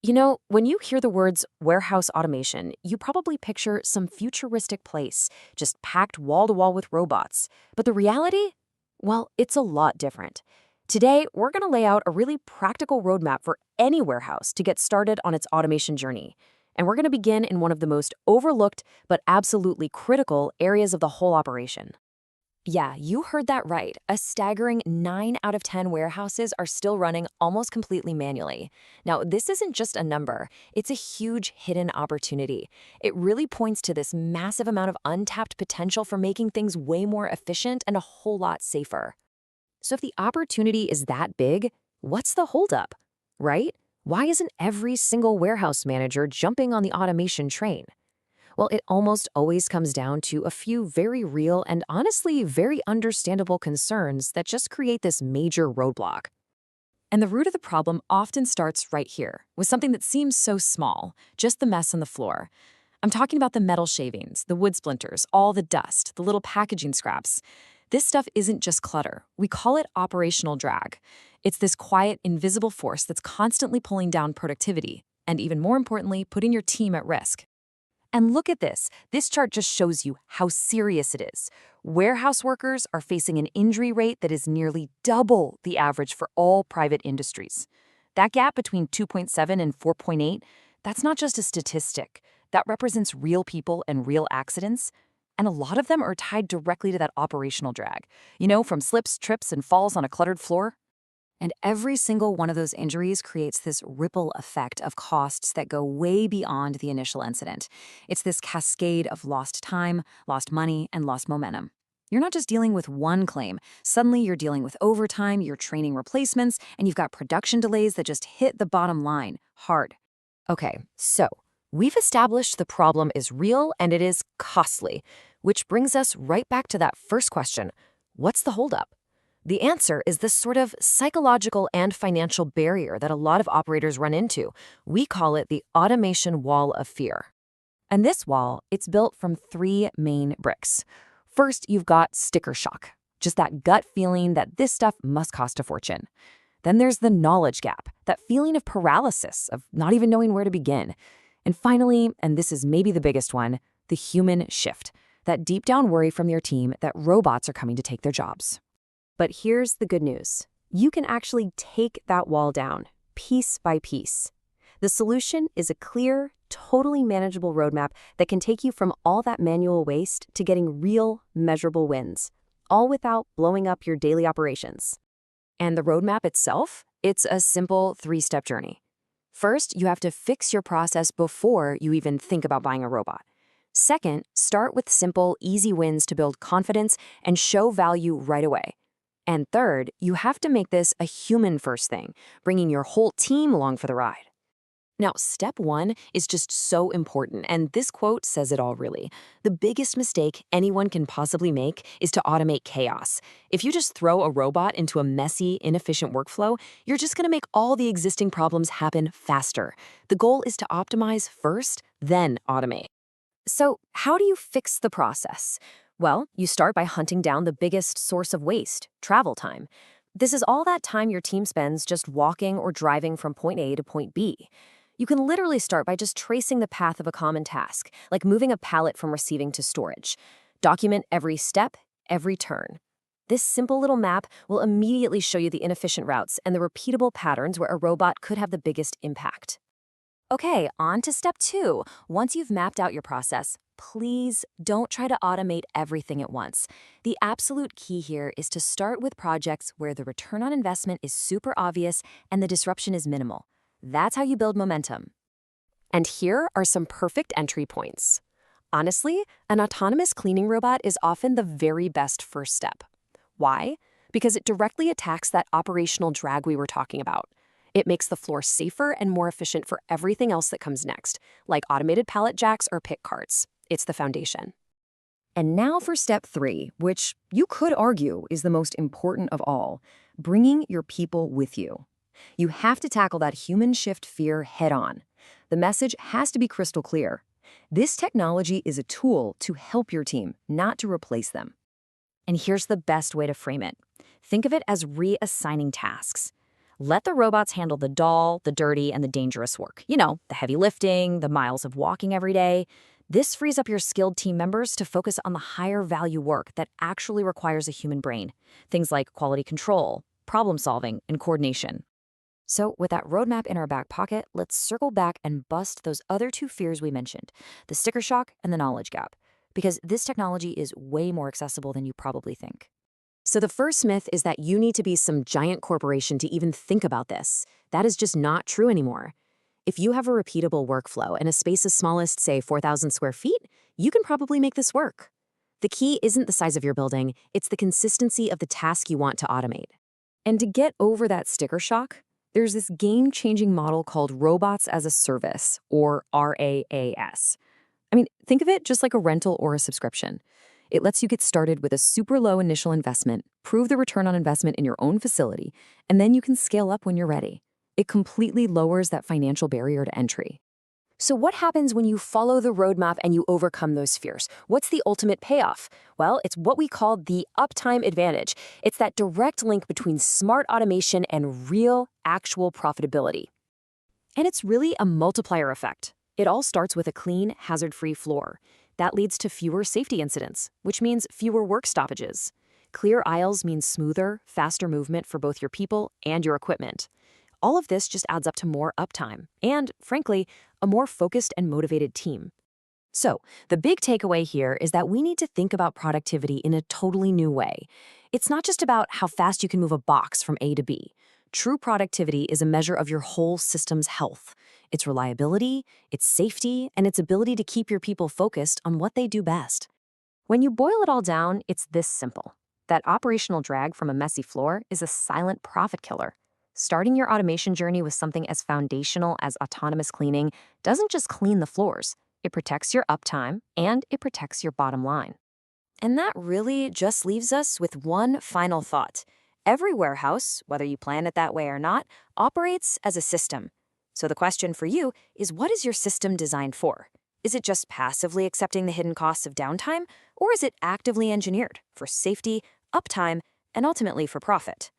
When you hear the words warehouse automation, you probably picture some futuristic place, just packed wall to wall with robots. But the reality? Well, it's a lot different. Today, we're going to lay out a really practical roadmap for any warehouse to get started on its automation journey. And we're going to begin in one of the most overlooked but absolutely critical areas of the whole operation. Yeah, you heard that right. A staggering 9 out of 10 warehouses are still running almost completely manually. Now, this isn't just a number, it's a huge hidden opportunity. It really points to this massive amount of untapped potential for making things way more efficient and a whole lot safer. So, if the opportunity is that big, what's the holdup? Right? Why isn't every single warehouse manager jumping on the automation train? Well, it almost always comes down to a few very real and honestly very understandable concerns that just create this major roadblock. And the root of the problem often starts right here, with something that seems so small, just the mess on the floor. I'm talking about the metal shavings, the wood splinters, all the dust, the little packaging scraps. This stuff isn't just clutter. We call it operational drag. It's this quiet, invisible force that's constantly pulling down productivity, and even more importantly, putting your team at risk. And look at this. This chart just shows you how serious it is. Warehouse workers are facing an injury rate that is nearly double the average for all private industries. That gap between 2.7 and 4.8, that's not just a statistic. That represents real people and real accidents. And a lot of them are tied directly to that operational drag. From slips, trips, and falls on a cluttered floor. And every single one of those injuries creates this ripple effect of costs that go way beyond the initial incident. It's this cascade of lost time, lost money, and lost momentum. You're not just dealing with one claim. Suddenly you're dealing with overtime, you're training replacements, and you've got production delays that just hit the bottom line hard. Okay, so we've established the problem is real and it is costly, which brings us right back to that first question. What's the holdup? The answer is this sort of psychological and financial barrier that a lot of operators run into. We call it the automation wall of fear. And this wall, it's built from 3 main bricks. First, you've got sticker shock, just that gut feeling that this stuff must cost a fortune. Then there's the knowledge gap, that feeling of paralysis, of not even knowing where to begin. And finally, and this is maybe the biggest one, the human shift, that deep down worry from your team that robots are coming to take their jobs. But here's the good news. You can actually take that wall down, piece by piece. The solution is a clear, totally manageable roadmap that can take you from all that manual waste to getting real, measurable wins, all without blowing up your daily operations. And the roadmap itself? It's a simple 3-step journey. First, you have to fix your process before you even think about buying a robot. Second, start with simple, easy wins to build confidence and show value right away. And third, you have to make this a human-first thing, bringing your whole team along for the ride. Now, step 1 is just so important, and this quote says it all really. The biggest mistake anyone can possibly make is to automate chaos. If you just throw a robot into a messy, inefficient workflow, you're just going to make all the existing problems happen faster. The goal is to optimize first, then automate. So, how do you fix the process? Well, you start by hunting down the biggest source of waste, travel time. This is all that time your team spends just walking or driving from point A to point B. You can literally start by just tracing the path of a common task, like moving a pallet from receiving to storage. Document every step, every turn. This simple little map will immediately show you the inefficient routes and the repeatable patterns where a robot could have the biggest impact. Okay, on to step 2. Once you've mapped out your process, please don't try to automate everything at once. The absolute key here is to start with projects where the return on investment is super obvious and the disruption is minimal. That's how you build momentum. And here are some perfect entry points. Honestly, an autonomous cleaning robot is often the very best first step. Why? Because it directly attacks that operational drag we were talking about. It makes the floor safer and more efficient for everything else that comes next, like automated pallet jacks or pick carts. It's the foundation. And now for step 3, which you could argue is the most important of all, bringing your people with you. You have to tackle that human shift fear head on. The message has to be crystal clear. This technology is a tool to help your team, not to replace them. And here's the best way to frame it. Think of it as reassigning tasks. Let the robots handle the dull, the dirty, and the dangerous work. You know, the heavy lifting, the miles of walking every day. This frees up your skilled team members to focus on the higher value work that actually requires a human brain. Things like quality control, problem solving, and coordination. So, with that roadmap in our back pocket, let's circle back and bust those other two fears we mentioned, the sticker shock and the knowledge gap, because this technology is way more accessible than you probably think. So, the first myth is that you need to be some giant corporation to even think about this. That is just not true anymore. If you have a repeatable workflow and a space as small as, say, 4,000 square feet, you can probably make this work. The key isn't the size of your building, it's the consistency of the task you want to automate. And to get over that sticker shock, there's this game-changing model called Robots as a Service, or RaaS. I mean, think of it just like a rental or a subscription. It lets you get started with a super low initial investment, prove the return on investment in your own facility, and then you can scale up when you're ready. It completely lowers that financial barrier to entry. So what happens when you follow the roadmap and you overcome those fears? What's the ultimate payoff? Well, it's what we call the uptime advantage. It's that direct link between smart automation and real, actual profitability. And it's really a multiplier effect. It all starts with a clean, hazard-free floor. That leads to fewer safety incidents, which means fewer work stoppages. Clear aisles means smoother, faster movement for both your people and your equipment. All of this just adds up to more uptime and, frankly, a more focused and motivated team. So, the big takeaway here is that we need to think about productivity in a totally new way. It's not just about how fast you can move a box from A to B. True productivity is a measure of your whole system's health, its reliability, its safety, and its ability to keep your people focused on what they do best. When you boil it all down, it's this simple. That operational drag from a messy floor is a silent profit killer. Starting your automation journey with something as foundational as autonomous cleaning doesn't just clean the floors, it protects your uptime and it protects your bottom line. And that really just leaves us with one final thought. Every warehouse, whether you plan it that way or not, operates as a system. So the question for you is, what is your system designed for? Is it just passively accepting the hidden costs of downtime, or is it actively engineered for safety, uptime, and ultimately for profit?